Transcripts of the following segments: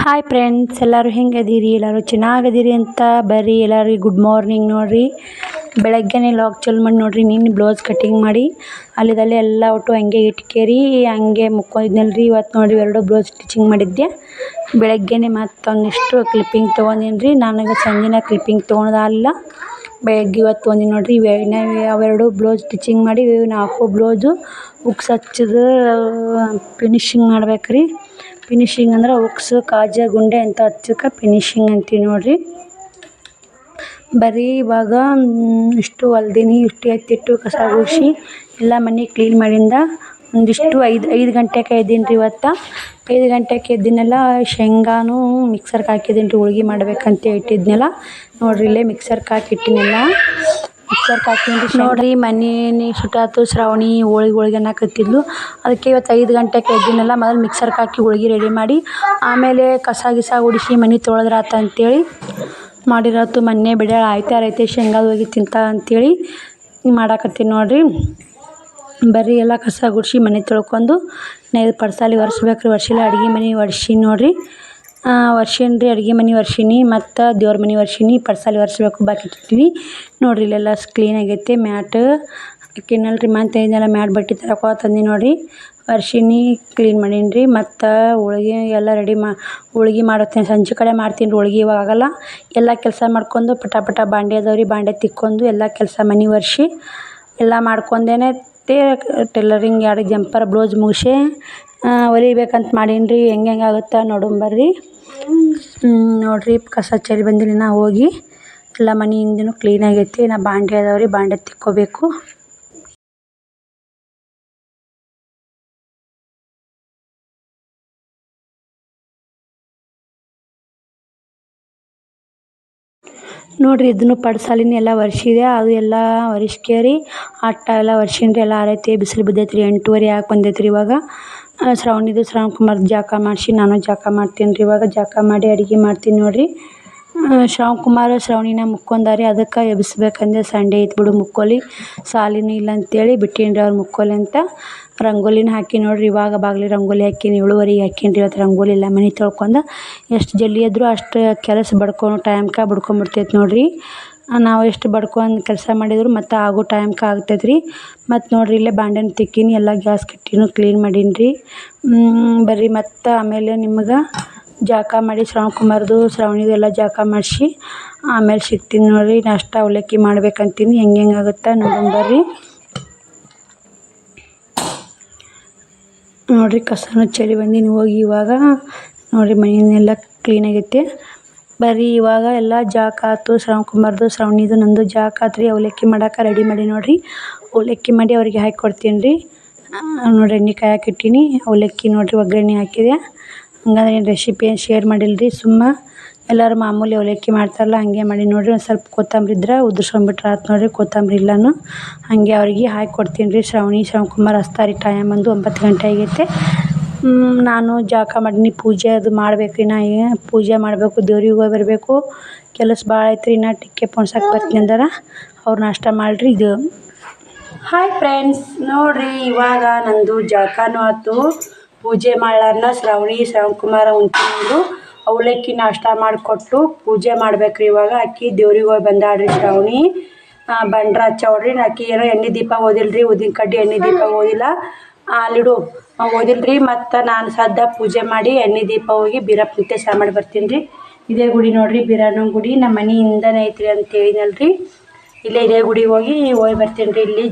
Hi friends, ಎಲ್ಲರೂ ಹೆಂಗದೀರಿ? ಎಲ್ಲರೂ ಚೆನ್ನಾಗದೀರಿ ಅಂತ ಬರ್ರಿ. ಎಲ್ಲರಿಗೆ ಗುಡ್ ಮಾರ್ನಿಂಗ್. ನೋಡಿರಿ, ಬೆಳಗ್ಗೆನೇ ಲಾಗ್ ಚಾಲು ಮಾಡಿ ನೋಡಿರಿ. ನಿನ್ನೆ ಬ್ಲೌಸ್ ಕಟಿಂಗ್ ಮಾಡಿ ಅಲ್ಲಿದಲ್ಲಿ ಎಲ್ಲ ಒಟ್ಟು ಹಂಗೆ ಇಟ್ಕೇರಿ ಹಂಗೆ ಮುಕ್ಕೊಂಡಿದ್ನಲ್ರಿ. ಇವತ್ತು ನೋಡಿರಿ 2 ಬ್ಲೌಸ್ ಸ್ಟಿಚಿಂಗ್ ಮಾಡಿದ್ದೆ. ಬೆಳಗ್ಗೆನೇ ಮತ್ತೊಂದಿಷ್ಟು ಕ್ಲಿಪ್ಪಿಂಗ್ ತೊಗೊಂಡಿನಿ ರೀ. ನನಗೆ ಸಂಜಿನ ಕ್ಲಿಪ್ಪಿಂಗ್ ತೊಗೊಳೋದಲ್ಲ, ಬೆಳಗ್ಗೆ ಇವತ್ತು ತೊಗೊಂಡಿನಿ ನೋಡಿರಿ. ಅವೆರಡು ಬ್ಲೌಸ್ ಸ್ಟಿಚಿಂಗ್ ಮಾಡಿ 4 ಬ್ಲೌಸು ಉಕ್ಸ್ ಹಚ್ಚೋದು ಫಿನಿಶಿಂಗ್ ಮಾಡ್ಬೇಕು ರೀ. ಫಿನಿಶಿಂಗ್ ಅಂದ್ರೆ ಉಕ್ಸು ಕಾಜಾ ಗುಂಡೆ ಅಂತ ಹಚ್ಚಕ್ಕೆ ಫಿನಿಶಿಂಗ್ ಅಂತೀವಿ ನೋಡಿರಿ. ಬರೀ ಇವಾಗ ಇಷ್ಟು ಹೊಲ್ದೀನಿ, ಇಷ್ಟು ಎತ್ತಿಟ್ಟು ಕಸ ಗುಡಿಸಿ ಎಲ್ಲ ಮನೆ ಕ್ಲೀನ್ ಮಾಡಿಂದ ಒಂದಿಷ್ಟು 5 ಗಂಟೆಗೆ ಎದ್ದೀನಿ ರೀ. ಇವತ್ತು 5 ಗಂಟೆಗೆ ಎದ್ದಿನೆಲ್ಲ ಶೇಂಗಾನು ಮಿಕ್ಸರ್ಗೆ ಹಾಕಿದ್ದೀನಿ ರೀ. ಹೋಳ್ಗೆ ಮಾಡ್ಬೇಕಂತ ಇಟ್ಟಿದ್ನೆಲ್ಲ ನೋಡಿರಿ, ಇಲ್ಲೇ ಮಿಕ್ಸರ್ಗೆ ಹಾಕಿಟ್ಟಿನೆಲ್ಲ. ಮಿಕ್ಸರ್ಗೆ ಹಾಕಿನ್ರಿ ನೋಡಿರಿ. ಮನೆ ಸುಟ್ಟಾತು. ಶ್ರಾವಣಿ ಹೋಳ್ಗೆ ಅನ್ನಕತ್ತಿದ್ಲು. ಅದಕ್ಕೆ ಇವತ್ತು 5 ಗಂಟೆಗೆ ಎದ್ದಿನೆಲ್ಲ ಮೊದಲು ಮಿಕ್ಸರ್ಗೆ ಹಾಕಿ ಹೋಳ್ಗೆ ರೆಡಿ ಮಾಡಿ ಆಮೇಲೆ ಕಸ ಗುಡಿಸಿ ಮನೆ ತೊಳೆದ್ರಾತ ಅಂತೇಳಿ ಮಾಡಿರತ್ತು. ಮೊನ್ನೆ ಬಿಡಾಳ ಆಯ್ತಾರ ಐತೆ, ಶೇಂಗಾದ ಹೋಗಿ ತಿಂತ ಅಂತೇಳಿ ಮಾಡಾಕತ್ತೀನಿ ನೋಡಿರಿ. ಬರ್ರಿ ಎಲ್ಲ ಕಸ ಗುಡಿಸಿ ಮನೆ ತೊಳ್ಕೊಂಡು ಇದು ಪಡ್ಸಾಲಿ ಒರೆಸ್ಬೇಕು ರೀ. ಒರೆಸಿಲ್ಲ, ಅಡುಗೆ ಮನೆ ಒರೆಸೀನಿ ನೋಡಿರಿ. ಒರೆಸೀನಿ ರೀ, ಅಡುಗೆ ಮನೆ ಒರೆಸೀನಿ ಮತ್ತು ದೇವ್ರ ಮನೆ ಒರೆಸೀನಿ. ಪಡ್ಸಾಲಿ ಒರೆಸ್ಬೇಕು, ಬಾಕಿ ಇಟ್ಟಿನಿ ನೋಡಿರಿ. ಇಲ್ಲೆಲ್ಲ ಕ್ಲೀನ್ ಆಗೈತೆ. ಮ್ಯಾಟ್ ಹಾಕಿನಲ್ರಿ, ಮಂತೇನೆಲ್ಲ ಮ್ಯಾಟ್ ಬಟ್ಟೆ ತರಕೋ ತಂದು ನೋಡಿರಿ. ಒರೆಸೀನಿ, ಕ್ಲೀನ್ ಮಾಡೀನಿ ರೀ. ಮತ್ತು ಹೋಳ್ಗೆ ಎಲ್ಲ ರೆಡಿ ಹೋಳ್ಗೆ ಮಾಡುತ್ತೇನೆ. ಸಂಜೆ ಕಡೆ ಮಾಡ್ತೀನಿ ರೀ ಹೋಳ್ಗೆ. ಇವಾಗ ಆಗಲ್ಲ. ಎಲ್ಲ ಕೆಲಸ ಮಾಡ್ಕೊಂಡು ಪಟ ಬಾಂಡೆ ಅದಾವ್ರಿ, ಬಾಂಡೆ ತಿಕ್ಕೊಂಡು ಎಲ್ಲ ಕೆಲಸ ಮನೆ ಒರೆಸಿ ಎಲ್ಲ ಮಾಡ್ಕೊಂಡೇನೆ ಟೈಲರಿಂಗ್ 2 ಜಂಪರ್ ಬ್ಲೌಸ್ ಮುಗಿಸಿ ಹೊಲಿಬೇಕಂತ ಮಾಡೀನಿ ರೀ. ಹೆಂಗೆ ಆಗುತ್ತೆ ನೋಡೋಣ ಬರ್ರಿ. ನೋಡಿರಿ, ಕಸ ಚೆಲ್ಲಿ ಬಂದಿನಿ. ನಾ ಹೋಗಿ ಎಲ್ಲ ಮನೆ ಹಿಂದೂ ಕ್ಲೀನ್ ಆಗೈತಿ. ನಾ ಬಾಂಡೆ ಅದಾವ್ರಿ, ಬಾಂಡೆ ತಿಕ್ಕೋಬೇಕು. ನೋಡಿರಿ, ಇದನ್ನು ಪಡ್ಸಾಲಿನ ಎಲ್ಲ ಒರೆಸಿದೆ. ಅದು ಎಲ್ಲ ಒರೆಸ್ಕೇರಿ ಅಟ್ಟ ಎಲ್ಲ ಒರೆಸೀನಿ ರೀ. ಎಲ್ಲ ಆರೈತಿ. ಬಿಸಿಲು ಬಿದ್ದೈತೆ ರೀ. 8:30 ಆಗಿ ಬಂದೈತೆ ರೀ. ಇವಾಗ ಶ್ರಾವಣ್ ಕುಮಾರ್ ಜಳಕ ಮಾಡಿಸಿ ನಾನು ಜಳಕ ಮಾಡ್ತೀನಿ ರೀ. ಇವಾಗ ಜಳಕ ಮಾಡಿ ಅಡುಗೆ ಮಾಡ್ತೀನಿ ನೋಡಿರಿ. ಶ್ರಾವಣಿನ ಮುಕ್ಕೊಂಡಾರಿ, ಅದಕ್ಕೆ ಎಬ್ಬಿಸ್ಬೇಕಂದೆ. ಸಂಡೇ ಐತೆ ಬಿಡು ಮುಕ್ಕೋಲಿ, ಸಾಲಿನೂ ಇಲ್ಲ ಅಂತೇಳಿ ಬಿಟ್ಟೀನಿ ರೀ ಅವ್ರು ಮುಕ್ಕೋಲಿ ಅಂತ. ರಂಗೋಲಿನ ಹಾಕಿ ನೋಡಿರಿ. ಇವಾಗ ಬಾಗಿಲು ರಂಗೋಲಿ ಹಾಕೀನಿ. 7:30 ಹಾಕೀನಿ ರೀ. ಇವತ್ತು ರಂಗೋಲಿ ಇಲ್ಲ. ಮನೆ ತೊಳ್ಕೊಂಡು ಎಷ್ಟು ಜಲ್ದಿ ಎದ್ದರೂ ಅಷ್ಟು ಕೆಲಸ ಬಡ್ಕೊಂಬಿಡ್ತೈತೆ ನೋಡಿರಿ. ನಾವು ಎಷ್ಟು ಬಡ್ಕೊಂಡು ಕೆಲಸ ಮಾಡಿದ್ರು ಮತ್ತು ಆಗೋ ಟೈಮ್ಗೆ ಆಗ್ತೈತೆ ರೀ. ಮತ್ತು ನೋಡಿರಿ, ಇಲ್ಲೇ ಬಾಂಡೆನ ತಿಕ್ಕೀನಿ, ಎಲ್ಲ ಗ್ಯಾಸ್ ಕಟ್ಟಿನೂ ಕ್ಲೀನ್ ಮಾಡೀನಿ ರೀ. ಬರ್ರಿ, ಮತ್ತು ಆಮೇಲೆ ನಿಮ್ಗೆ ಜಳಕ ಮಾಡಿ ಶ್ರಾವಣಿದು ಎಲ್ಲ ಜಳಕ ಮಾಡಿಸಿ ಆಮೇಲೆ ಸಿಗ್ತೀನಿ ನೋಡಿರಿ. ನಾಷ್ಟ ಅವಲಕ್ಕಿ ಮಾಡ್ಬೇಕಂತೀನಿ. ಹೆಂಗೆ ಆಗುತ್ತೆ ನೋಡೋಣ ಬರ್ರಿ. ನೋಡಿರಿ, ಕಸನೂ ಚೆಲ್ಲಿ ಬಂದೀನಿ ಹೋಗಿ. ಇವಾಗ ನೋಡಿರಿ, ಮನೆಯೆಲ್ಲ ಕ್ಲೀನ್ ಆಗೈತೆ. ಬರ್ರಿ, ಇವಾಗ ಎಲ್ಲ ಜಳಕ ಆಯ್ತು. ಶ್ರಾವಣಿದು ನಂದು ಜಳಕ ಆಯ್ತು ರೀ. ಅವಲಕ್ಕಿ ಮಾಡೋಕೆ ರೆಡಿ ಮಾಡಿ ನೋಡಿರಿ. ಅವಲಕ್ಕಿ ಮಾಡಿ ಅವ್ರಿಗೆ ಹಾಕಿ ಕೊಡ್ತೀನಿ ರೀ. ನೋಡಿರಿ, ಎಣ್ಣೆ ಕಾಯಕ್ಕೆ ಇಟ್ಟೀನಿ. ಅವಲಕ್ಕಿ ನೋಡಿರಿ ಒಗ್ಗರಣೆ ಹಾಕಿದೆ. ಹಂಗಂದ್ರೆ ಏನು ರೆಸಿಪಿ ಏನು ಶೇರ್ ಮಾಡಿಲ್ಲ ರೀ. ಎಲ್ಲರೂ ಮಾಮೂಲಿ ಅವಲಕ್ಕಿ ಮಾಡ್ತಾರಲ್ಲ ಹಂಗೆ ಮಾಡಿ ನೋಡಿರಿ. ಒಂದು ಸ್ವಲ್ಪ ಕೊತ್ತಂಬರಿ ಇದ್ರೆ ಉದುರ್ಸ್ಕೊಂಬಿಟ್ರೆ ಆಯ್ತು ನೋಡಿರಿ. ಕೊತ್ತಂಬರಿ ಇಲ್ಲನು ಹಾಗೆ ಅವ್ರಿಗೆ ಹಾಕಿ ಕೊಡ್ತೀನಿ ರೀ. ಶ್ರಾವಣ್ ಹಚ್ತಾರೆ ರೀ. ಟೈಮ್ ಬಂದು 9 ಗಂಟೆ ಆಗೈತೆ. ನಾನು ಜಳಕ ಮಾಡೀನಿ. ಪೂಜೆ ಅದು ಮಾಡ್ಬೇಕು ರೀ. ಪೂಜೆ ಮಾಡಬೇಕು, ದೇವ್ರಿಗೆ ಹೋಗಿ ಬರಬೇಕು. ಕೆಲಸ ಭಾಳ ಐತೆ ರೀ. ಟಿಕ್ಕೆ ಪೋಣ್ಸಕ್ಕೆ ಬರ್ತೀನಿ ಅಂದ್ರೆ ಅವ್ರು ನಾಷ್ಟ ಮಾಡಿರಿ. ಇದು ಹಾಯ್ ಫ್ರೆಂಡ್ಸ್, ನೋಡಿರಿ, ಇವಾಗ ನಂದು ಜಳಕನೂ ಆಯ್ತು. ಪೂಜೆ ಮಾಡ್ಲಾರ್ನ ಶ್ರಾವಣ್ ಕುಮಾರ ಉಂಟಿಂದು ಅವಲಕ್ಕಿ ನಾಷ್ಟ ಮಾಡಿಕೊಟ್ಟು ಪೂಜೆ ಮಾಡ್ಬೇಕು ರೀ. ಇವಾಗ ಅಕ್ಕಿ ದೇವ್ರಿಗೆ ಹೋಗಿ ಬಂದಾಳ್ರಿ ಶ್ರಾವಣಿ. ಬಂಡ್ರ ಹಚ್ಚವ್ರಿ. ಆಕಿ ಏನೋ ಎಣ್ಣೆ ದೀಪ ಓದಿಲ್ಲ ರೀ. ಉದ್ದಿನ ಕಡ್ಡಿ ಎಣ್ಣೆ ದೀಪ ಓದಿಲ್ಲ. ಅಲ್ಲಿಡು ಓದಿಲ್ಲ ರೀ. ಮತ್ತು ನಾನು ಸದ್ದ ಪೂಜೆ ಮಾಡಿ ಎಣ್ಣೆ ದೀಪ ಹೋಗಿ ಬೀರಪ್ಪ ನಿತ್ಯ ಸ್ನಾನ ಮಾಡಿ ಬರ್ತೀನಿ ರೀ. ಇದೇ ಗುಡಿ ನೋಡಿರಿ, ಬೀರಣ್ಣನ ಗುಡಿ. ನಮ್ಮ ಮನೆ ಹಿಂದನೇ ಐತ್ರಿ ಅಂತ ಹೇಳಿನಲ್ರಿ. ಇಲ್ಲೇ ಇದೇ ಗುಡಿಗೆ ಹೋಗಿ ಬರ್ತೀನಿ ರೀ. ಇಲ್ಲಿ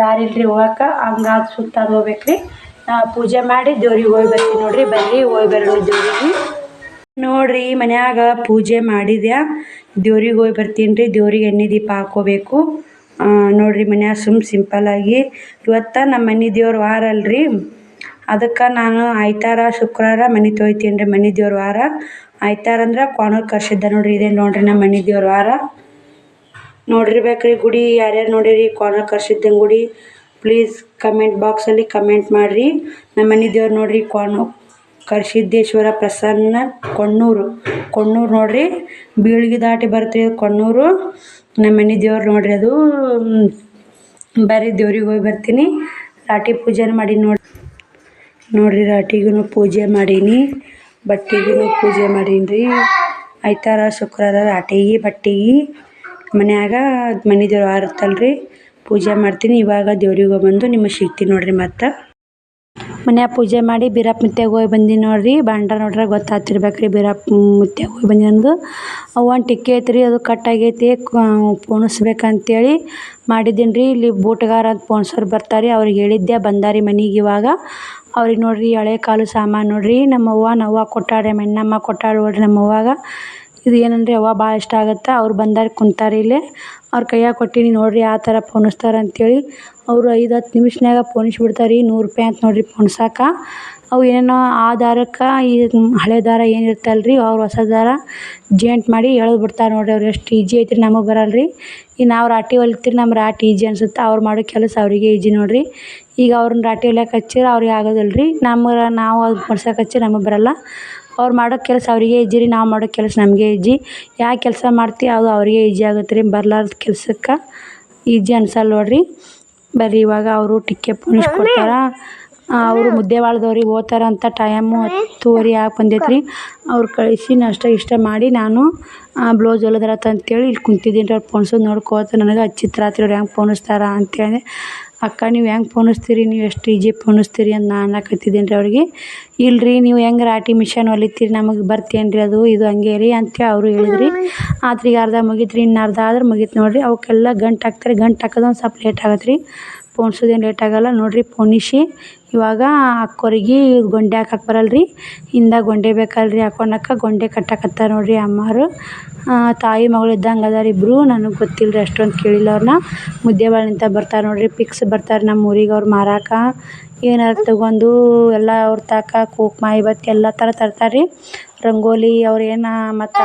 ದಾರಿ ಇಲ್ರಿ ಹೋಗಕ್ಕೆ, ಹಂಗಾಗಿ ಸುತ್ತಾಡಿ ಹೋಗ್ಬೇಕು ರೀ. ಪೂಜೆ ಮಾಡಿ ದೇವ್ರಿಗೆ ಹೋಗಿ ಬರ್ತೀನಿ ನೋಡಿರಿ. ಬರ್ರಿ, ಹೋಗಿ ಬರೋಣ ದೇವ್ರಿಗೆ. ನೋಡಿರಿ, ಮನ್ಯಾಗ ಪೂಜೆ ಮಾಡಿದೆ. ದೇವ್ರಿಗೆ ಹೋಗಿ ಬರ್ತೀನಿ ರೀ. ದೇವ್ರಿಗೆ ಎಣ್ಣೆ ದೀಪ ಹಾಕ್ಕೋಬೇಕು ನೋಡಿರಿ. ಮನ್ಯಾಗ ಸಿಂಪಲ್ಲಾಗಿ ಇವತ್ತು ನಮ್ಮ ಮನೆ ದೇವ್ರ ವಾರ ಅಲ್ರಿ. ಅದಕ್ಕೆ ನಾನು ಆಯ್ತಾರ ಶುಕ್ರವಾರ ಮನೆ ತೊಳಿತೀನಿ ರೀ. ಮನೆ ದೇವ್ರ ವಾರ ಆಯ್ತಾರ ಅಂದ್ರೆ ಕೋಣಕ್ಕೆ ಕರ್ಸಿದ್ದ ನೋಡಿರಿ. ಇದೇ ನೋಡಿರಿ ನಮ್ಮ ಮನೆ ದೇವ್ರ ವಾರ. ನೋಡಿರ್ಬೇಕ್ರಿ ಗುಡಿ. ಯಾರ್ಯಾರು ನೋಡಿರಿ ಕೋಣಕ್ಕೆ ಕರ್ಸಿದ್ದಂಗೆ ಗುಡಿ, ಪ್ಲೀಸ್ ಕಮೆಂಟ್ ಬಾಕ್ಸಲ್ಲಿ ಕಮೆಂಟ್ ಮಾಡಿರಿ. ನಮ್ಮ ಮನೆ ದೇವ್ರು ನೋಡಿರಿ, ಕರಿಸಿದ್ದೇಶ್ವರ ಪ್ರಸನ್ನ ಕೊಣ್ಣೂರು ನೋಡಿರಿ. ಬೀಳ್ಗಿ ದಾಟಿ ಬರ್ತೀವಿ ಕೊಣ್ಣೂರು. ನಮ್ಮ ಮನೆ ದೇವ್ರು ನೋಡಿರಿ. ಅದು ಬರ್ರಿ, ದೇವ್ರಿಗೆ ಹೋಗಿ ಬರ್ತೀನಿ. ರಾಟಿ ಪೂಜೆನ ಮಾಡಿ ನೋಡಿರಿ. ರಾಟಿಗೂ ಪೂಜೆ ಮಾಡೀನಿ. ಬಟ್ಟೆಗೂ ಪೂಜೆ ಮಾಡೀನಿ ರೀ. ಐತಾರ ಶುಕ್ರವಾರ ರಾಟಿಗೆ ಬಟ್ಟೆಗೆ ಮನ್ಯಾಗ ಮನೆ ದೇವ್ರು ಇರುತ್ತಲ್ರಿ ಪೂಜೆ ಮಾಡ್ತೀನಿ. ಇವಾಗ ದೇವ್ರಿಗೆ ಬಂದು ನಿಮಗೆ ಸಿಗ್ತೀನಿ ನೋಡಿರಿ. ಮತ್ತು ಮನ್ಯಾಗ ಪೂಜೆ ಮಾಡಿ ಬೀರಪ್ಪ ಮುತ್ಯಾಗ ಹೋಗಿ ಬಂದೀನಿ ನೋಡಿರಿ. ಬಂಡ್ರ ನೋಡ್ರೆ ಗೊತ್ತಾಗ್ತಿರ್ಬೇಕು ರೀ ಬೀರಪ್ಪ ಮುತ್ಯಾಗ ಹೋಗಿ ಬಂದಿನಂದು. ಒಂದು ಟಿಕ್ಕಿ ಐತ್ರಿ, ಅದು ಕಟ್ಟಾಗೈತಿ, ಪೋಣಿಸ್ಬೇಕಂತೇಳಿ ಮಾಡಿದ್ದೀನಿ ರೀ. ಇಲ್ಲಿ ಬೂಟ್ಗಾರ ಅಂತ ಪೋಣಿಸೋರು ಬರ್ತಾರೆ, ಅವ್ರಿಗೆ ಹೇಳಿದ್ದೆ ಬಂದಾರಿ ಮನೆಗೆ. ಇವಾಗ ಅವ್ರಿಗೆ ನೋಡಿರಿ ಹಳೆ ಕಾಲು ಸಾಮಾನು ನೋಡಿರಿ. ನಮ್ಮವ್ವ ಕೊಟ್ಟಾಳೆ, ಮೆನ್ನಮ್ಮ ಕೊಟ್ಟಾಳೆ ನೋಡಿರಿ ನಮ್ಮವ್ವಾಗ. ಇದು ಏನಂದ್ರೆ ಅವ್ವ ಭಾಳ ಇಷ್ಟ ಆಗುತ್ತೆ. ಅವ್ರು ಬಂದಾರ ಕುಂತಾರೆ ಇಲ್ಲೇ, ಅವ್ರ ಕೈಯಾಗ ಕೊಟ್ಟೀನಿ ನೋಡಿರಿ ಯಾವ ಥರ ಪೋಣಿಸ್ತಾರೆ ಅಂತೇಳಿ. ಅವರು 5-10 ನಿಮಿಷನಾಗ ಪೋಣಿಸ್ಬಿಡ್ತಾರೆ ರೀ. 100 ರೂಪಾಯಿ ಅಂತ ನೋಡಿರಿ ಪೋಣಿಸಾಕ. ಅವು ಏನೇನೋ ಆ ದಾರಕ್ಕೆ ಈ ಹಳೆ ದಾರ ಏನಿರ್ತಲ್ಲ ರೀ, ಅವ್ರು ಹೊಸ ದಾರ ಜೇಂಟ್ ಮಾಡಿ ಎಳೆದು ಬಿಡ್ತಾರೆ ನೋಡಿರಿ. ಅವ್ರು ಎಷ್ಟು ಈಜಿ ಐತ್ರಿ, ನಮಗೆ ಬರಲ್ಲ ರೀ. ಈಗ ನಾವು ರಾಟಿ ಹೊಲಿತೀರಿ, ನಮ್ಮ ರಾಟಿ ಈಜಿ ಅನ್ಸುತ್ತೆ, ಅವ್ರು ಮಾಡೋ ಕೆಲಸ ಅವರಿಗೆ ಈಜಿ ನೋಡಿರಿ. ಈಗ ಅವ್ರನ್ನ ರಾಟಿ ಹೊಲಿಯಕ್ಕೆ ಹಚ್ಚಿದ್ರೆ ಅವ್ರಿಗೆ ಆಗೋದಿಲ್ಲ ರೀ. ನಾವು ಅದು ಪೋಣ್ಸಕ್ಕೆ ಹಚ್ಚಿದ್ರೆ ನಮಗೆ ಬರಲ್ಲ. ಅವ್ರು ಮಾಡೋ ಕೆಲಸ ಅವರಿಗೆ ಈಜಿ ರೀ, ನಾವು ಮಾಡೋ ಕೆಲಸ ನಮಗೆ ಈಜಿ. ಯಾವ ಕೆಲಸ ಮಾಡ್ತೀವಿ ಅದು ಅವರಿಗೆ ಈಜಿ ಆಗುತ್ತೆ ರೀ. ಬರಲಾರ್ದ ಕೆಲ್ಸಕ್ಕೆ ಈಜಿ ಅನ್ಸಲ್ಲ ನೋಡಿರಿ. ಬರ್ರಿ ಇವಾಗ ಅವರು ಟಿಕ್ಕೆ ಪೋಣಿಸ್ಕೊಡ್ತಾರ. ಅವರು ಮುದ್ದೇವಾಳದವ್ರಿಗೆ ಹೋಗ್ತಾರಂತ ಟೈಮು 10:30 ಆಗಿ ಬಂದೈತ್ರಿ. ಅವ್ರು ಕಳಿಸಿ ನಾಷ್ಟ ಇಷ್ಟ ಮಾಡಿ ನಾನು ಬ್ಲೌಸ್ ಹೊಲಿದ್ರಾತ ಅಂತೇಳಿ ಇಲ್ಲಿ ಕುಂತಿದ್ದೀನಿ ರೀ. ಅವ್ರು ಪೋಣಿಸೋದು ನೋಡ್ಕೋತ ನನಗೆ ಹಚ್ಚಿತ್ರಾತ್ರಿ ಅವ್ರು ಹೆಂಗೆ ಪೋಣಿಸ್ತಾರ ಅಂತೇಳಿ. ಅಕ್ಕ ನೀವು ಹೆಂಗೆ ಪೋಣಿಸ್ತೀರಿ, ನೀವು ಎಷ್ಟು ಈಜಿ ಪೋಣಿಸ್ತೀರಿ ಅಂತ ನಾನು ಅನ್ನಕತ್ತಿದ್ದೀನಿ ರೀ ಅವ್ರಿಗೆ. ಇಲ್ರಿ ನೀವು ಹೆಂಗೆ ರಾಟಿ ಮಿಷನ್ ಹೊಲಿತೀರಿ, ನಮಗೆ ಬರ್ತೇನು ರೀ ಅದು ಇದು ಹಂಗೆ ರೀ ಅಂತೇಳಿ ಅವರು ಹೇಳಿದ್ರಿ. ಆತ್ರೀಗ ಅರ್ಧ ಮುಗೀತು ರೀ, ಇನ್ನು ಅರ್ಧ ಆದ್ರೆ ಮುಗೀತು ನೋಡಿರಿ. ಅವಕ್ಕೆಲ್ಲ ಗಂಟು ಹಾಕ್ತಾರೆ, ಗಂಟು ಹಾಕೋದು ಒಂದು ಸ್ವಲ್ಪ ಲೇಟ್ ಆಗತ್ತೆ ರೀ. ಪೋಣಿಸೋದೇನು ಲೇಟ್ ಆಗೋಲ್ಲ ನೋಡಿರಿ. ಪೋಣಿಸಿ ಇವಾಗ ಅಕ್ಕೋರಿಗೆ ಗೊಂಡೆ ಹಾಕಕ್ಕೆ ಬರಲ್ಲ ರೀ, ಹಿಂದೆ ಗೊಂಡೆ ಬೇಕಲ್ರಿ ಹಾಕೊಳಕ್ಕೆ. ಗೊಂಡೆ ಕಟ್ಟಕತ್ತಾರೆ ನೋಡಿರಿ ಅಮ್ಮರು. ತಾಯಿ ಮಗಳು ಇದ್ದಂಗೆ ಅದಾರ ಇಬ್ಬರು. ನನಗೆ ಗೊತ್ತಿಲ್ಲ ರೀ, ಅಷ್ಟೊಂದು ಕೇಳಿಲ್ಲ ಅವ್ರನ್ನ. ಮುದ್ದೇಬಿಹಾಳ್ನಿಂದ ಬರ್ತಾರೆ ನೋಡಿರಿ, ಪಿಕ್ಸ್ ಬರ್ತಾರೆ ನಮ್ಮ ಊರಿಗೆ ಅವ್ರು ಮಾರಾಕ. ಏನಾರು ತಗೊಂಡು ಎಲ್ಲ ಅವ್ರ ತಾಕ ಕುಂಕುಮ ಇವತ್ತು ಎಲ್ಲ ಥರ ತರ್ತಾರೆ ರೀ. ರಂಗೋಲಿ ಅವ್ರು ಏನು ಮತ್ತು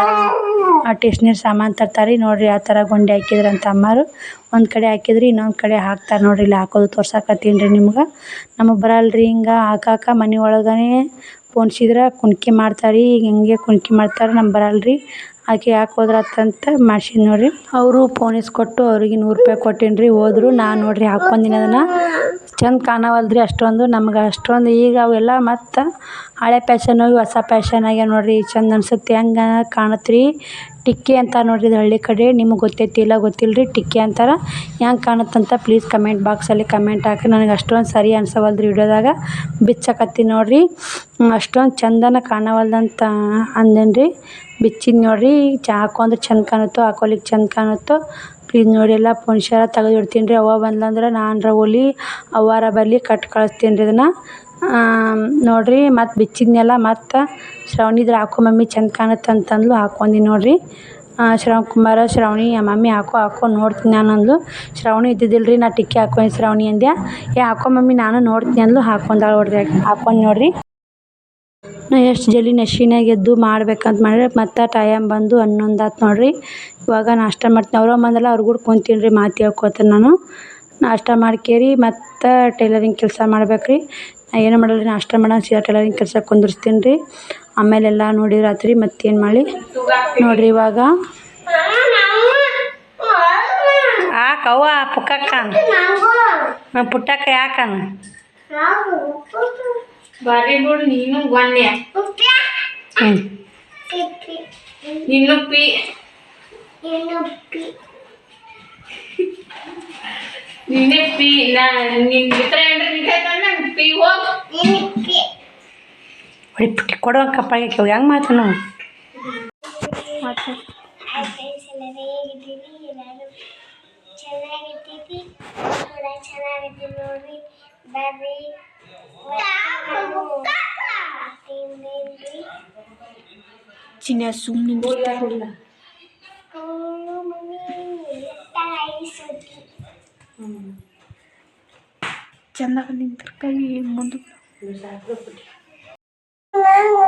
ಟೇಷ್ನರಿ ಸಾಮಾನು ತರ್ತಾರೆ ರೀ. ನೋಡಿರಿ ಯಾವ ಥರ ಗೊಂಡೆ ಹಾಕಿದ್ರಂತ ಅಮ್ಮರು. ಒಂದು ಕಡೆ ಹಾಕಿದ್ರಿ, ಇನ್ನೊಂದು ಕಡೆ ಹಾಕ್ತಾರೆ ನೋಡಿರಿ. ಇಲ್ಲಿ ಹಾಕೋದು ತೋರ್ಸಕತ್ತೀನಿ ರೀ ನಿಮ್ಗೆ. ನಮಗೆ ಬರಲ್ಲ ರೀ ಹಿಂಗೆ ಹಾಕಾಕ. ಮನೆ ಒಳಗೇ ಪೋಣಿಸಿದ್ರೆ ಕುಣ್ಕಿ ಮಾಡ್ತಾರೆ ರೀ, ಈಗ ಹಿಂಗೆ ಕುಣ್ಕಿ ಮಾಡ್ತಾರೆ, ನಮ್ಗೆ ಬರಲ್ಲ ರೀ. ಆಕೆ ಯಾಕೆ ಹೋದ್ರಾತಂತ ಮಾಡ್ಸಿದ್ದು ನೋಡಿರಿ. ಅವರು ಪೋಣಿಸ್ಕೊಟ್ಟು ಅವ್ರಿಗೆ 100 ರೂಪಾಯಿ ಕೊಟ್ಟೀನಿ ರೀ. ಹೋದ್ರು. ನಾನು ನೋಡಿರಿ ಹಾಕ್ಕೊಂದಿನಿ ಅದನ್ನು. ಚಂದ ಕಾಣವಲ್ದು ರೀ ಅಷ್ಟೊಂದು, ನಮ್ಗೆ ಅಷ್ಟೊಂದು. ಈಗ ಅವೆಲ್ಲ ಮತ್ತು ಹಳೆ ಫ್ಯಾಷನ್ ಹೋಗಿ ಹೊಸ ಫ್ಯಾಷನ್ ಆಗ್ಯಾವ ನೋಡಿರಿ. ಚಂದ ಅನ್ಸುತ್ತೆ, ಹೆಂಗೆ ಕಾಣುತ್ತೆ ರೀ. ಟಿಕ್ಕಿ ಅಂತಾರೆ ನೋಡಿರಿ ಇದು ಹಳ್ಳಿ ಕಡೆ. ನಿಮಗೆ ಗೊತ್ತೈತಿ ಇಲ್ಲ ಗೊತ್ತಿಲ್ಲ ರೀ, ಟಿಕ್ಕಿ ಅಂತಾರೆ. ಹೆಂಗೆ ಕಾಣುತ್ತಂತ ಪ್ಲೀಸ್ ಕಮೆಂಟ್ ಬಾಕ್ಸಲ್ಲಿ ಕಮೆಂಟ್ ಹಾಕಿ. ನನಗೆ ಅಷ್ಟೊಂದು ಸರಿ ಅನ್ಸವಲ್ದು ರೀ ವಿಡಿಯೋದಾಗ, ಬಿಚ್ಚಕತ್ತೀನಿ ನೋಡಿರಿ. ಅಷ್ಟೊಂದು ಚಂದನ ಕಾಣವಲ್ದಂತ ಅಂದೇನು ರೀ. ಬಿಚ್ಚಿದ್ದು ನೋಡಿರಿ. ಹಾಕೊಂಡ್ರೆ ಚಂದ ಕಾಣುತ್ತೋ, ಹಾಕೊಲಿಕ್ಕೆ ಚಂದ ಕಾಣುತ್ತೋ ಪ್ಲೀಸ್ ನೋಡಿ. ಎಲ್ಲ ಪುಣ್ಶಾರ ತೆಗೆದು ಇಡ್ತೀನಿ ರೀ. ಅವ್ವ ಬಂದ್ಲಂದ್ರೆ ನಾನರ ಹೊಲಿ, ಅವ್ವಾರ ಬರಲಿ ಕಟ್ಟಿ ಕಳಿಸ್ತೀನಿ ರೀ ಇದನ್ನು ನೋಡಿರಿ. ಮತ್ತು ಬಿಚ್ಚಿದ್ನೆಲ್ಲ ಮತ್ತು ಶ್ರಾವಣಿದ್ರೆ ಹಾಕೋ ಮಮ್ಮಿ ಚಂದ ಕಾಣುತ್ತೆ ಅಂತಂದ್ಲು, ಹಾಕ್ಕೊಂದಿನಿ ನೋಡಿರಿ. ಶ್ರಾವಣಿ ಮಮ್ಮಿ ಹಾಕೋ ನೋಡ್ತೀನಿ ನಾನು ಅಂದ್ಲು. ಶ್ರಾವಣಿ ಇದ್ದಿದ್ದಿಲ್ಲ ರೀ, ನಾ ಟಿಕ್ಕಿ ಹಾಕ್ಕೊಂಡು ಶ್ರಾವಣಿ ಅಂದೆ. ಹಾಕೋ ಮಮ್ಮಿ ನಾನು ನೋಡ್ತೀನಿ ಅಂದ್ಲು, ಹಾಕ್ಕೊಂಡಾಳ ನೋಡಿರಿ. ಹಾಕ್ಕೊಂಡು ನೋಡಿರಿ. ನಾ ಎಷ್ಟು ಜಲ್ದಿ ನಶಿನಾಗ ಎದ್ದು ಮಾಡ್ಬೇಕಂತ ಮಾಡಿದ್ರೆ ಮತ್ತು ಟೈಮ್ ಬಂದು 11 ಆತು ನೋಡಿರಿ. ಇವಾಗ ನಾಷ್ಟ ಮಾಡ್ತೀನಿ. ಅವ್ರು ಬಂದಲ್ಲ, ಅವ್ರು ಕೂಡ ಕುಂತೀನಿ ರೀ, ಮಾತು ಹೇಳ್ಕೊತೀನಿ ನಾನು. ನಾಷ್ಟ ಮಾಡ್ಕೇರಿ ಮತ್ತು ಟೈಲರಿಂಗ್ ಕೆಲಸ ಮಾಡ್ಬೇಕು ರೀ. ನಾ ಏನು ಮಾಡಲ್ಲ ರೀ, ನಾಷ್ಟ ಮಾಡೋಣ ಸೀದಾ ಟೈಲರಿಂಗ್ ಕೆಲ್ಸಕ್ಕೆ ಕುಂದಿರ್ಸ್ತೀನಿ ರೀ. ಆಮೇಲೆಲ್ಲ ನೋಡಿದ್ರಾತ್ರಿ ಮತ್ತೇನು ಮಾಡಿ ನೋಡಿರಿ. ಇವಾಗ ಕವ್ವ ಪುಟ್ಟಕ್ಕ ಯಾಕನ ಬಾರಿ ಬಿಡು ನೀನು ಗೊನ್ನೆ ನೀನು ಪಿ ನಿನ್ನೆ ಪಿ ನಿನ್ ಬಿಟ್ರೆ ಏನ್ರಿ ನಿಂತೈತಣ್ಣ ಪಿ ಹೋಗ್ ಹೊಡಿ ಪುಟ್ಟಿ ಕೊಡುವ ಕಪ್ಪಾಗೆ ಹೆಂಗೆ ಮಾತನು ಚೆನ್ನಾಗಿದ್ದೀವಿ ಕೂಡ ಚೆನ್ನಾಗಿದ್ದೀವಿ ನೋಡ್ರಿ. ಬರ್ರಿ ಚಿನ್ನ ಸುಮ್ಮನೆ ಚಂದ ನಿಂತಿರ್ಕಾಯಿ ಮುಂದೆ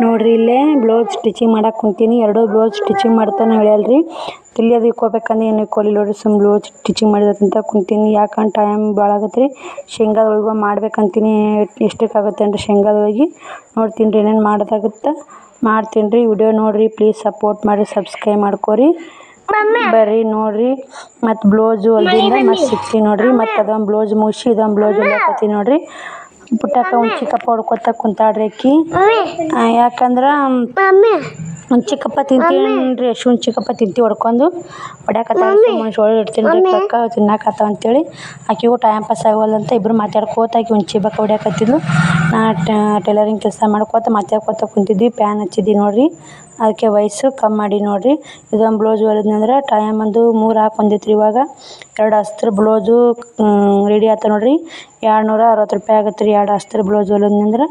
ನೋಡ್ರಿ. ಇಲ್ಲೇ ಬ್ಲೌಸ್ ಸ್ಟಿಚಿಂಗ್ ಮಾಡಕ್ಕೆ ಕುಂತೀನಿ. 2 ಬ್ಲೌಸ್ ಸ್ಟಿಚಿಂಗ್ ಮಾಡ್ತಾನೆ ಹೇಳ್ಯಾಲ್ರಿ. ಇಲ್ಲಿ ಅದು ಇಕ್ಕೋಬೇಕಂದ್ರೆ ಏನು ಇಕ್ಕೋಲಿ ನೋಡಿರಿ. ಸುಮ್ಮ ಬ್ಲೌಸ್ ಸ್ಟಿಚಿಂಗ್ ಮಾಡಿದಂತ ಕುಂತೀನಿ. ಯಾಕಂದ್ರೆ ಟೈಮ್ ಭಾಳ ಆಗತ್ತೆ ರೀ. ಶೇಂಗಾದ ಹೋಳಿಗೆ ಮಾಡ್ಬೇಕಂತೀನಿ. ಎಷ್ಟಕ್ಕಾಗುತ್ತೆ ಅಂದ್ರೆ ಶೇಂಗಾದ ಹೋಳಿಗೆ ನೋಡ್ತೀನಿ ರೀ, ಏನೇನು ಮಾಡೋದಾಗುತ್ತೆ ಮಾಡ್ತೀನಿ ರೀ. ವಿಡಿಯೋ ನೋಡಿರಿ, ಪ್ಲೀಸ್ ಸಪೋರ್ಟ್ ಮಾಡಿ, ಸಬ್ಸ್ಕ್ರೈಬ್ ಮಾಡ್ಕೊರಿ. ಬರ್ರಿ ನೋಡಿರಿ. ಮತ್ತು ಬ್ಲೌಸು ಹೊಲ್ದಿಂದ ಮತ್ತು ಸಿಗ್ತೀನಿ ನೋಡಿರಿ. ಮತ್ತು ಅದೊಂದು ಬ್ಲೌಸ್ ಮುಗಿಸಿ ಇದೊಂದು ಬ್ಲೌಸ್ ಹೊಲಿಯಕತ್ತೀನಿ ನೋಡಿರಿ. ಪುಟ್ಟಕ್ಕ ಹುಣ್ಚಿಕಪ್ಪ ಹೊಡ್ಕೊತ ಕುಂತಾಡ್ರಿ ಆಕಿ. ಯಾಕಂದ್ರೆ ಹುಣ್ಚಿಕಪ್ಪ ತಿಂತೀನ್ರಿ ಹುಣ್ಚಿಕಪ್ಪ ತಿಂತಿ ಹೊಡ್ಕೊಂಡು ಹೊಡ್ಯಾಕತ್ತಾಳ. ಸುಮ್ಮನೆ ಒಳಗೆ ಇಡ್ತೀನಿ ರೀ ಪಕ್ಕ ತಿನ್ನಾಕತ್ತಾವ ಅಂತೇಳಿ ಆಕಿಗೂ ಟೈಮ್ ಪಾಸ್ ಆಗೋಲ್ಲಂತ ಇಬ್ಬರು ಮಾತಾಡ್ಕೋತ ಆಕಿ ಹುಣ್ಚಿಬಕ್ಕ ಹೊಡ್ಯಾಕತ್ತಿದ್ಲು. ನಾ ಟೈಲರಿಂಗ್ ಕೆಲಸ ಮಾಡ್ಕೋತ ಮಾತಾಡ್ಕೋತ ಕುಂತಿದ್ವಿ. ಪ್ಯಾನ್ ಹಚ್ಚಿದ್ವಿ ನೋಡಿರಿ, ಅದಕ್ಕೆ ವಯಸ್ಸು ಕಮ್ಮಿ ಮಾಡಿ ನೋಡಿರಿ. ಇದೊಂದು ಬ್ಲೌಸ್ ಹೊಲಿದ್ನಂದ್ರೆ ಟೈಮ್ ಒಂದು 3 ಹಾಕೊಂಡೈತ್ರಿ. ಇವಾಗ 2 ಅಸ್ತ್ರ ಬ್ಲೌಸು ರೆಡಿ ಆಯ್ತು ನೋಡಿರಿ. 260 ರೂಪಾಯಿ ಆಗತ್ತೆ ರೀ 2 ಅಸ್ತ್ರ ಬ್ಲೌಸ್ ಹೊಲಿದ್ನಂದ್ರೆ.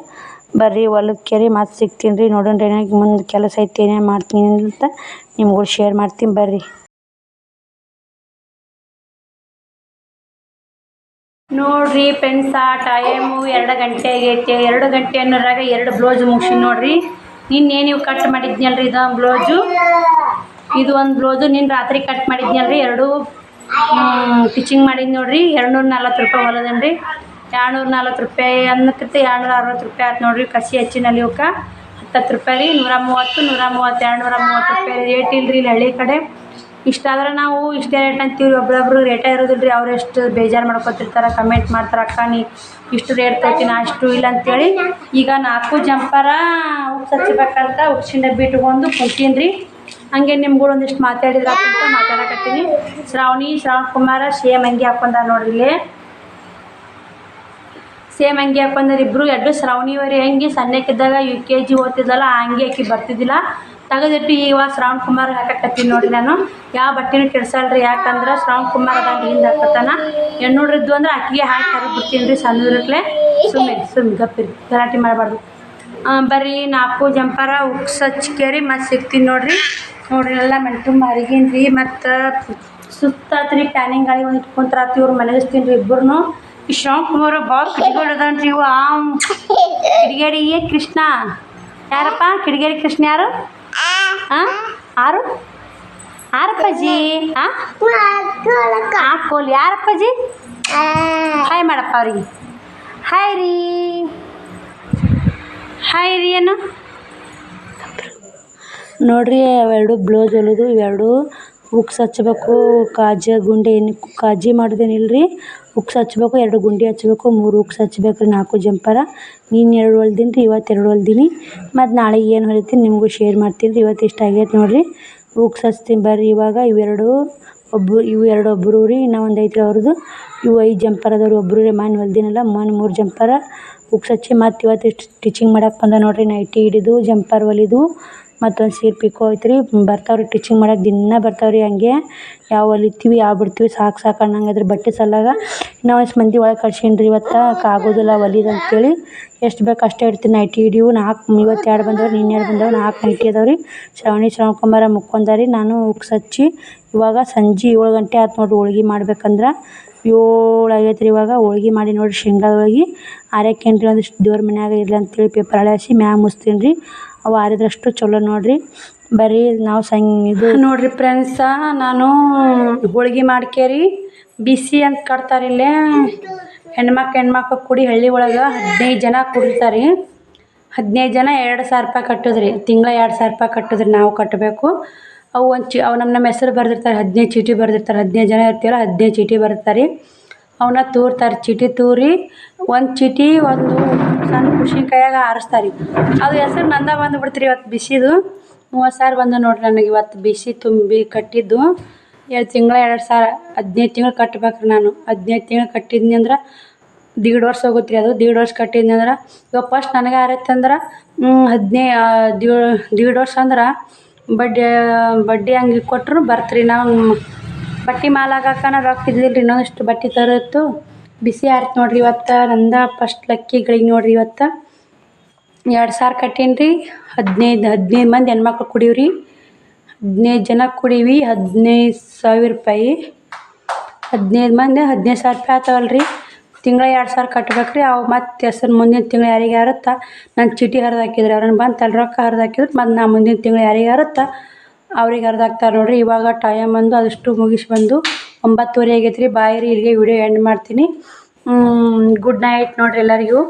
ಬರ್ರಿ ಹೊಲಕ್ಕೇರಿ ಮತ್ತೆ ಸಿಗ್ತೀನಿ ರೀ. ನೋಡೋಣ ಏನಾಗಿ ಮುಂದೆ ಕೆಲಸ ಐತಿ ಏನೇನು ಮಾಡ್ತೀನಿ ಅಂತ ನಿಮ್ಗೂ ಶೇರ್ ಮಾಡ್ತೀನಿ ಬರ್ರಿ. ನೋಡ್ರಿ ಫ್ರೆಂಡ್ಸ, ಟೈಮು 2 ಗಂಟೆ ಆಗೈತೆ. 2 ಗಂಟೆ ಅನ್ನೋರಾಗ 2 ಬ್ಲೌಸ್ ಮುಗಿಸಿ ನೋಡ್ರಿ. ನಿನ್ನೇನು ನೀವು ಕಟ್ ಮಾಡಿದ್ನಲ್ರಿ ಇದೊಂದು ಬ್ಲೌಸು, ಇದು ಒಂದು ಬ್ಲೌಸು ನಿನ್ನ ರಾತ್ರಿ ಕಟ್ ಮಾಡಿದ್ನಲ್ರಿ. 2 ಸ್ಟಿಚಿಂಗ್ ಮಾಡಿದ್ದು ನೋಡ್ರಿ. 240 ರೂಪಾಯಿ ಹೊಲದನ್ರಿ. 240 ರೂಪಾಯಿ ಅನ್ನಕ್ಕಿಂತ 260 ರೂಪಾಯಿ ಆಯ್ತು ನೋಡ್ರಿ. ಕಸಿ ಹಚ್ಚಿನಲ್ಲಿ ಇವಕ್ಕೆ 10 ರೂಪಾಯಿ ರೀ. 130 230 ರೂಪಾಯಿ ರೇಟ್ ಇಲ್ರಿ ಇಲ್ಲಿ ಹಳ್ಳಿ ಕಡೆ. ಇಷ್ಟಾದ್ರೆ ನಾವು ಇಷ್ಟೇ ರೇಟ್ ಅಂತೀವಿ. ಒಬ್ಬೊಬ್ರು ರೇಟೇ ಇರೋದಿಲ್ಲ ರೀ. ಅವ್ರು ಎಷ್ಟು ಬೇಜಾರು ಮಾಡ್ಕೊತಿರ್ತಾರೆ, ಕಮೆಂಟ್ ಮಾಡ್ತಾರೆ, ಅಕ್ಕ ನೀ ಇಷ್ಟು ರೇಟ್ ತೋತೀನಿ ಅಷ್ಟು ಇಲ್ಲ ಅಂತೇಳಿ. ಈಗ 4 ಜಂಪರ ಉಕ್ಸ್ ಹಚ್ಬೇಕಂತ ಉಕ್ಸಿನ ಡಬ್ಬಿ ಇಟ್ಕೊಂಡು ಕುಂತೀನಿ ರೀ. ಹಂಗೆ ನಿಮ್ಗಳು ಒಂದಿಷ್ಟು ಮಾತಾಡಿದ್ರೆ ಅಂತ ಮಾತಾಡಕತ್ತೀನಿ. ಶ್ರಾವಣಿ ಕುಮಾರ ಸೇಮ್ ಅಂಗಿ ಹಾಕೊಂಡಾರ ನೋಡ್ರಿ. ಇಲ್ಲಿ ಸೇಮ್ ಅಂಗಿ ಹಾಕೊಂಡಾರ ಇಬ್ಬರು. 2 ಶ್ರಾವಣಿಯವರಿ ಅಂಗಿ ಸಣ್ಣಕ್ಕಿದ್ದಾಗ UKG ಓದ್ತಿದ್ದಲ್ಲ ಆ ಅಂಗಿ ಹಾಕಿ ಬರ್ತಿದ್ದಿಲ್ಲ, ತೆಗೆದಿಟ್ಟು ಇವಾಗ ಶ್ರಾವಣ್ ಕುಮಾರ್ ಹಾಕಕತ್ತೀನಿ ನೋಡಿರಿ. ನಾನು ಯಾವ ಬಟ್ಟೆನೂ ಕೆಡ್ಸಲ್ರಿ. ಯಾಕಂದ್ರೆ ಶ್ರಾವಣ್ ಕುಮಾರ್ ಅದಂಗೆ ಹಿಂದೆ ಹಾಕತ್ತಾನ. ಹೆಣ್ಣುಡ್ರಿದ್ದು ಅಂದ್ರೆ ಅಕ್ಕಿಗೆ ಹಾಕಿ ಕರೆದ್ಬಿಡ್ತೀನಿ ರೀ ಸಣ್ಣದ್ರಕ್ಲೆ. ಸುಮ್ಮನೆ ಗಪ್ಪಿರಿ, ಗಲಾಟೆ ಮಾಡಬಾರ್ದು. ಬರ್ರಿ 4 ಜಂಪರ ಉಕ್ಸ್ ಹಚ್ಕೇರಿ ಮತ್ತೆ ಸಿಗ್ತೀನಿ ನೋಡ್ರಿ. ಎಲ್ಲ ಮನೆ ತುಂಬ ಅರಿಗೀನಿ ರೀ. ಮತ್ತು ಸುತ್ತಾತ್ರಿ ಪ್ಯಾನಿಂಗ್ ಗಾಳಿ ಒಂದು ಇಟ್ಕೊಂತಾರಾತ್ರಿ. ಇವ್ರು ಮನೆಗಿಸ್ತೀನಿ ರೀ ಇಬ್ಬರು. ಈ ಶ್ರಾವಣ್ ಕುಮಾರ್ ಭಾಳ ಕಿಡಿಗೇಡಿ ಅದಾನ್ರಿ. ಇವು ಕಿಡಿಗೇಡಿ ಕೃಷ್ಣ ಯಾರಪ್ಪ? ಕಿಡಿಗೇಡಿ ಕೃಷ್ಣ ಯಾರು? ಆರಪ್ಪಾಜಿ ಹಾಕೋಲಿ ಯಾರಪ್ಪಾಜಿ? ಹಾಯ್ ಮಾಡಪ್ಪ ಅವ್ರಿಗೆ. ಹಾಯ್ ರೀ ಏನು ನೋಡ್ರಿ. ಅವೆರಡು ಬ್ಲೌಸ್ ಹೊಲಿದು ಇವೆರಡು ಉಕ್ಸ್ ಹಚ್ಬೇಕು. ಕಾಜಿ ಮಾಡೋದೇನಿಲ್ಲ ರೀ. ಉಕ್ಸ್ ಹಚ್ಬೇಕು, 2 ಗುಂಡಿ ಹಚ್ಬೇಕು, 3 ಉಕ್ಸ್ ಹಚ್ಬೇಕು ರೀ. 4 ಜಂಪರ ನೀನು 2 ಹೊಲ್ದೀನಿ ರೀ, ಇವತ್ತು 2 ಹೊಲ್ದೀನಿ. ಮತ್ತು ನಾಳೆ ಏನು ಹೊಲಿತೀನಿ ನಿಮಗೂ ಶೇರ್ ಮಾಡ್ತೀನಿ ರೀ. ಇವತ್ತು ಇಷ್ಟ ಆಗೈತೆ ನೋಡಿರಿ. ಉಕ್ಸ್ ಹಚ್ತೀನಿ ಬರ್ರಿ. ಇವಾಗ ಇವು 2 ಒಬ್ಬರು ರೀ. ಇನ್ನೂ ಒಂದು ಐತ್ರಿ ಅವ್ರದ್ದು. ಇವು 5 ಜಂಪರ್ ಅದಾವ್ರಿ. ಒಬ್ಬರು ರೀ ಮನೆ ಹೊಲ್ದಿನಲ್ಲ 3 ಜಂಪರ ಉಕ್ಸ್ ಹಚ್ಚಿ ಮತ್ತು ಇವತ್ತು ಸ್ಟಿಚಿಂಗ್ ಮಾಡಕ್ಕೆ ಬಂದ ನೋಡಿರಿ. ನೈಟಿ ಹಿಡಿದು ಜಂಪರ್ ಹೊಲಿದು ಮತ್ತೊಂದು ಸೀರೆ ಪಿಕೋ ಐತ್ರಿ. ಬರ್ತಾವ್ರಿ ಸ್ಟಿಚಿಂಗ್ ಮಾಡಕ್ಕೆ ದಿನ ಬರ್ತಾವ್ರಿ. ಹಂಗೆ ಯಾವ ಹೊಲಿತೀವಿ ಯಾವ ಬಿಡ್ತೀವಿ ಸಾಕು ಅನ್ನಂಗದ್ರಿ ಬಟ್ಟೆ ಸಲ್ಲಾಗ. ಇನ್ನೂ ಒಂದು ಮಂದಿ ಒಳಗೆ ಕಳ್ಸೀನಿ ರೀ. ಇವತ್ತು ಆಗೋದಿಲ್ಲ ಹೊಲಿದು ಅಂತೇಳಿ. ಎಷ್ಟು ಬೇಕು ಅಷ್ಟೇ ಇಡ್ತೀನಿ. ನೈಟಿ ಹಿಡಿವು 4 ಇವತ್ತು 2 ಬಂದವ್ರಿ, ನಿನ್ನೆ 2 ಬಂದವು. 4 ನೈಟಿ ಅದಾವ್ರಿ. ಶ್ರಾವಣಿ ಕುಮಾರ ಮುಕ್ಕೊಂಡಾರಿ. ನಾನು ಉಕ್ಸ್ ಹಚ್ಚಿ ಇವಾಗ ಸಂಜೆ 7 ಗಂಟೆ ಆಯ್ತು ನೋಡಿರಿ. ಹೋಳ್ಗೆ ಮಾಡ್ಬೇಕಂದ್ರೆ 7 ಆಗೈತೆ ರೀ. ಇವಾಗ ಹೋಳ್ಗೆ ಮಾಡಿ ನೋಡಿರಿ. ಶೇಂಗಾದ ಹೋಳ್ಗೆ ಆರ್ಯಾಕೇನು ರೀ. ಒಂದಿಷ್ಟು ದೇವ್ರ ಮನ್ಯಾಗ ಇರಲಿ ಅಂತೇಳಿ ಪೇಪರ್ ಹಳೇಸಿ ಮ್ಯಾಗ ಮುಸ್ತೀನಿ ರೀ. ಅವು ಆರಿದ್ರಷ್ಟು ಚಲೋ ನೋಡಿರಿ. ಬರೀ ನಾವು ಇದು ನೋಡಿರಿ ಫ್ರೆಂಡ್ಸ, ನಾನು ಹೋಳ್ಗೆ ಮಾಡ್ಕೇರಿ ಬಿಸಿ ಅಂತ ಕಟ್ತಾರೆ ಇಲ್ಲೇ. ಹೆಣ್ಮಕ್ಳು ಕೂಡಿ ಹಳ್ಳಿ ಒಳಗೆ 15 ಜನ ಕುಡಿತಾರೆ. 15 ಜನ 2,000 ರೂಪಾಯಿ ಕಟ್ಟೋದ್ರಿ. ತಿಂಗಳ 2,000 ರೂಪಾಯಿ ಕಟ್ಟೋದ್ರಿ. ನಾವು ಕಟ್ಟಬೇಕು. ಅವು ಅವು ನಮ್ಮ ಹೆಸರು ಬರೆದಿರ್ತಾರೆ. 15 ಚೀಟಿ ಬರೆದಿರ್ತಾರೆ. 15 ಜನ ಇರ್ತೀವಲ್ಲ 15 ಚೀಟಿ ಬರೀತಾರೆ. ಅವನ್ನ ತೂರ್ತಾರೆ. ಚೀಟಿ ತೂರಿ ಒಂದು ಚೀಟಿ ಒಂದು ಸಣ್ಣ ಖುಷಿ ಕೈಯಾಗ ಆರಿಸ್ತಾರೆ. ಅದು ಹೆಸರು ನಂದ ಬಂದುಬಿಡ್ತೀರಿ. ಇವತ್ತು ಬಿಸಿದು 30,000 ಬಂದು ನೋಡ್ರಿ ನನಗೆ. ಇವತ್ತು ಬಿಸಿ ತುಂಬಿ ಕಟ್ಟಿದ್ದು ತಿಂಗಳ 2,000. 15 ತಿಂಗಳು ಕಟ್ಬೇಕ್ರಿ ನಾನು. 15 ತಿಂಗಳು ಕಟ್ಟಿದ್ನಿ ಅಂದ್ರೆ 1.5 ವರ್ಷ ಹೋಗುತ್ತೆ ರೀ. ಅದು 1.5 ವರ್ಷ ಕಟ್ಟಿದ್ನಿ ಅಂದ್ರೆ ಇವಾಗ ಫಸ್ಟ್ ನನಗೆ ಆರೈತಂದ್ರೆ 1.5 ವರ್ಷ ಅಂದ್ರೆ ಬಡ್ಡಿ ಹಂಗೆ ಕೊಟ್ಟರು ಬರ್ತ್ರಿ. ನಾವು ಬಟ್ಟೆ ಮಾಲ್ ಹಾಕನ ರೊಕ್ಕ ಇದ್ದಿಲ್ಲ ರೀ. ಇನ್ನೊಂದಿಷ್ಟು ಬಟ್ಟೆ ತರೋತ್ತು ಬಿಸಿ ಆಯ್ತು ನೋಡಿರಿ. ಇವತ್ತು ನಂದ ಫಸ್ಟ್ ಲಕ್ಕಿಗಳಿಗೆ ನೋಡಿರಿ. ಇವತ್ತು 2,000 ಕಟ್ಟೀನಿ ರೀ. 15 ಮಂದಿ ಹೆಣ್ಮಕ್ಳು ಕುಡೀವ್ರಿ. 15 ಜನ ಕುಡೀವಿ. 15,000 ರೂಪಾಯಿ. 15 ಮಂದಿ 15,000 ರೂಪಾಯಿ ಆತವಲ್ಲ ರೀ. ತಿಂಗಳ 2,000 ಕಟ್ಬೇಕ್ರಿ. ಅವು ಮತ್ತು ಹೆಸರು ಮುಂದಿನ ತಿಂಗಳು ಯಾರಿಗೆ ಆರುತ್ತೆ ನನ್ನ ಚೀಟಿ ಹರಿದು ಹಾಕಿದ್ರಿ. ಅವ್ರನ್ನ ಬಂತು ಅಲ್ಲಿ ರೊಕ್ಕ ಹರಿದು ಹಾಕಿದ್ರು ಮತ್ತು ನಾ ಮುಂದಿನ ತಿಂಗಳು ಯಾರಿಗೆ ಆರುತ್ತೆ ಅವ್ರಿಗೆ ಹರಿದು ಹಾಕ್ತಾರೆ ನೋಡಿರಿ. ಇವಾಗ ಟೈಮ್ ಬಂದು ಅದಷ್ಟು ಮುಗಿಸಿ ಬಂದು 9:30 ಆಗೈತೆ ರೀ. ಬಾಯ್ ರೀ. ಇಲ್ಲಿಗೆ ವಿಡಿಯೋ ಎಂಡ್ ಮಾಡ್ತೀನಿ. ಗುಡ್ ನೈಟ್ ನೋಡಿರಿ ಎಲ್ಲರಿಗೂ.